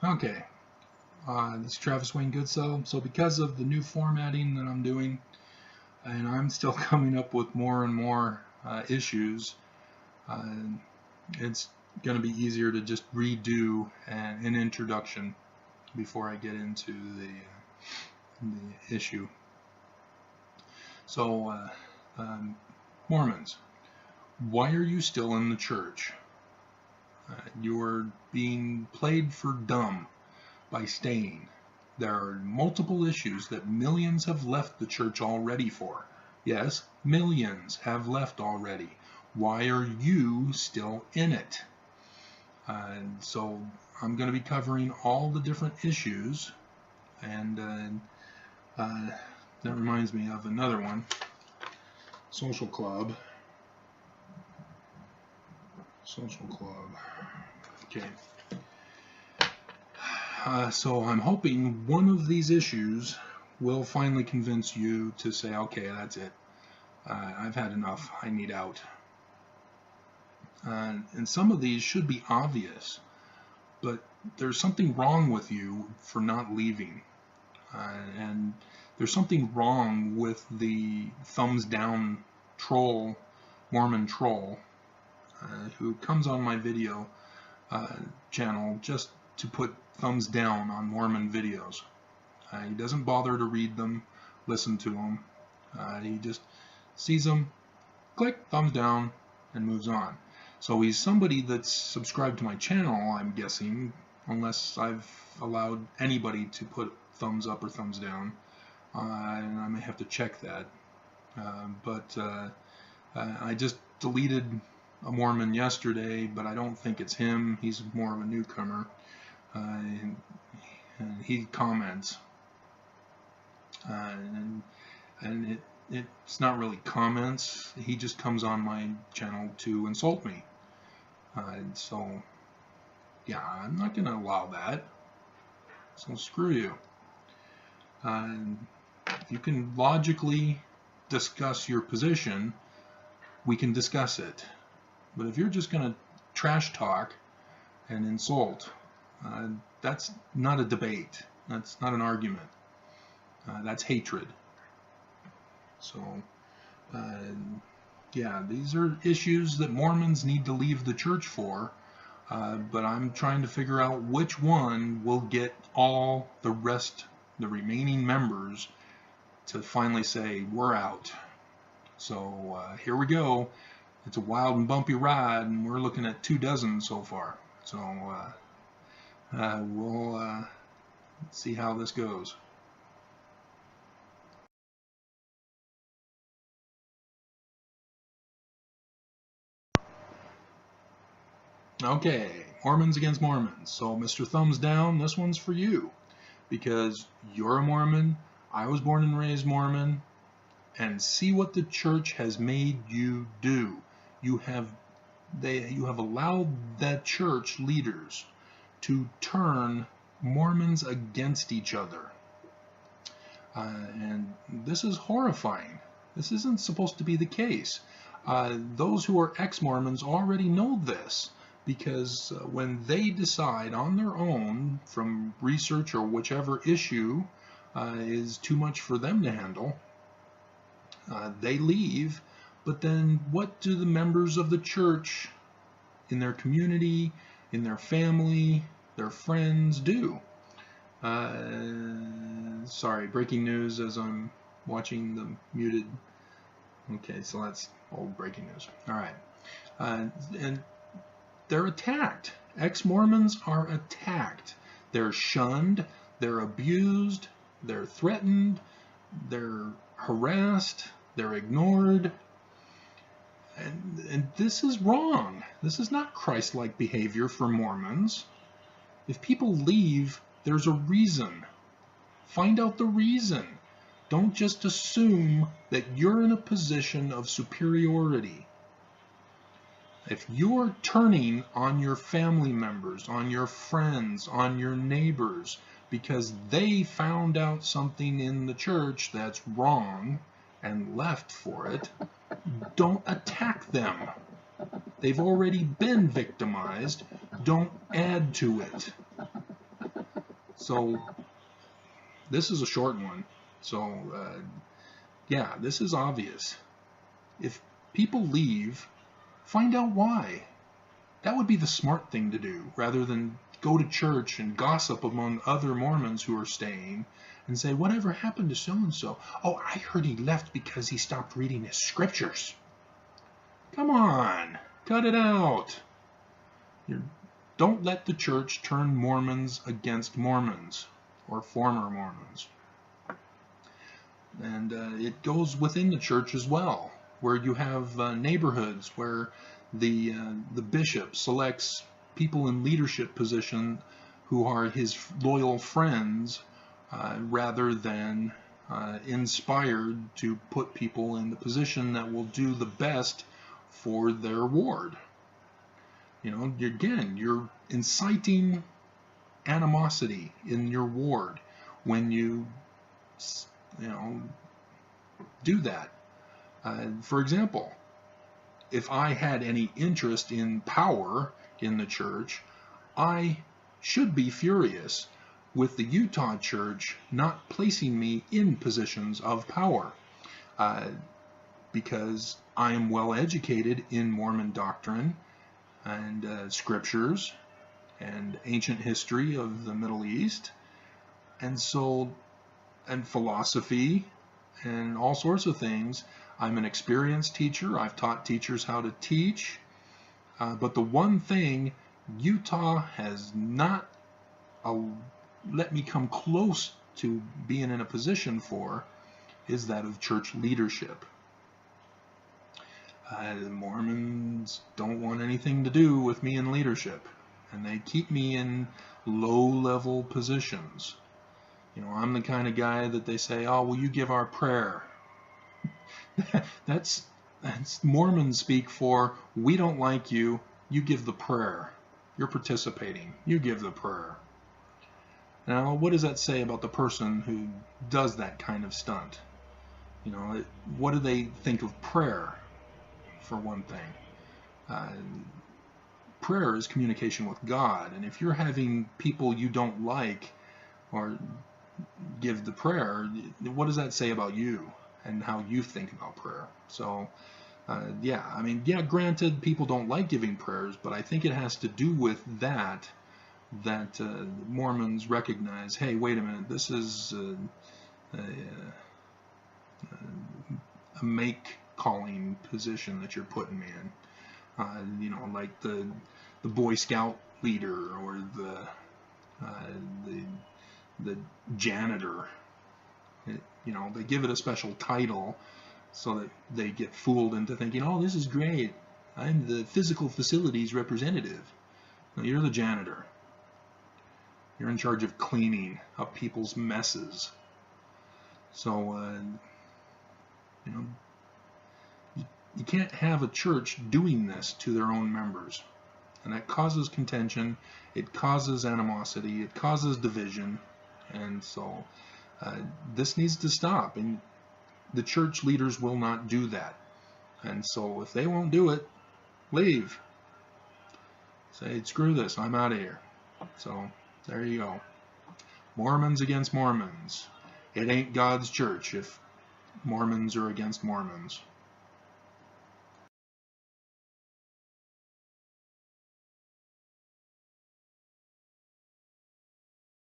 Okay, this is Travis Wayne Goodsoe. So because of the new formatting that I'm doing, and I'm still coming up with more and more issues, it's going to be easier to just redo an introduction before I get into the issue. So, Mormons, why are you still in the church? You're being played for dumb by staying. There are multiple issues that millions have left the church already for. Yes, millions have left already. Why are you still in it? So I'm going to be covering all the different issues, and that reminds me of another one, Social Club. Okay. So I'm hoping one of these issues will finally convince you to say, okay, that's it. I've had enough. I need out. And some of these should be obvious, but there's something wrong with you for not leaving. And there's something wrong with the thumbs down troll, Mormon troll, who comes on my video channel just to put thumbs down on Mormon videos. He doesn't bother to read them, listen to them. He just sees them, click, thumbs down, and moves on. So he's somebody that's subscribed to my channel, I'm guessing, unless I've allowed anybody to put thumbs up or thumbs down. And I may have to check that. But I just deleted a Mormon yesterday, but I don't think it's him. He's more of a newcomer. And he comments. And it's not really comments. He just comes on my channel to insult me. So, yeah, I'm not going to allow that. So screw you. If you can logically discuss your position, we can discuss it. But if you're just going to trash talk and insult, that's not a debate. That's not an argument. That's hatred. So, yeah, these are issues that Mormons need to leave the church for, but I'm trying to figure out which one will get all the remaining members to finally say, we're out. So here we go. It's a wild and bumpy ride, and we're looking at 24 so far. So we'll see how this goes. Okay, Mormons Against Mormons. So, Mr. Thumbs Down, this one's for you. Because you're a Mormon, I was born and raised Mormon, and see what the church has made you do. You have allowed that church leaders to turn Mormons against each other. And this is horrifying. This isn't supposed to be the case. Those who are ex-Mormons already know this, because when they decide on their own from research or whichever issue is too much for them to handle, they leave. But then what do the members of the church in their community, in their family, their friends do? Sorry, breaking news as I'm watching the muted. Okay, so that's old breaking news. All right. And they're attacked. Ex-Mormons are attacked. They're shunned, they're abused, they're threatened, they're harassed, they're ignored. And this is wrong. This is not Christ-like behavior for Mormons. If people leave, there's a reason. Find out the reason. Don't just assume that you're in a position of superiority. If you're turning on your family members, on your friends, on your neighbors, because they found out something in the church that's wrong and left for it, don't attack them. They've already been victimized. Don't add to it. So this is a short one. So yeah, this is obvious. If people leave, find out why. That would be the smart thing to do, rather than go to church and gossip among other Mormons who are staying and say, whatever happened to so-and-so? Oh, I heard he left because he stopped reading his scriptures. Come on, cut it out. Don't let the church turn Mormons against Mormons, or former Mormons. And it goes within the church as well, where you have neighborhoods where the bishop selects people in leadership position who are his loyal friends, rather than inspired to put people in the position that will do the best for their ward. You know, again, you're inciting animosity in your ward when you do that. For example, if I had any interest in power in the church, I should be furious with the Utah church not placing me in positions of power, because I am well educated in Mormon doctrine and scriptures and ancient history of the Middle East, and philosophy and all sorts of things. I'm an experienced teacher. I've taught teachers how to teach. But the one thing Utah has not let me come close to being in a position for is that of church leadership. The Mormons don't want anything to do with me in leadership, and they keep me in low-level positions. You know, I'm the kind of guy that they say, oh, will you give our prayer? That's Mormon speak for, we don't like you, you give the prayer. You're participating, you give the prayer. Now, what does that say about the person who does that kind of stunt? You know, what do they think of prayer, for one thing? Prayer is communication with God, and if you're having people you don't like or give the prayer, what does that say about you and how you think about prayer? So yeah, I mean, yeah, granted, people don't like giving prayers, but I think it has to do with that Mormons recognize, hey, wait a minute, this is a make-calling position that you're putting me in. You know, like the Boy Scout leader or the janitor. You know, they give it a special title so that they get fooled into thinking, oh, this is great, I'm the physical facilities representative. No, you're the janitor. You're in charge of cleaning up people's messes. So, you know, you can't have a church doing this to their own members. And that causes contention, it causes animosity, it causes division. And so this needs to stop. And the church leaders will not do that. And so if they won't do it, leave. Say, screw this, I'm out of here. So there you go. Mormons against Mormons. It ain't God's church if Mormons are against Mormons.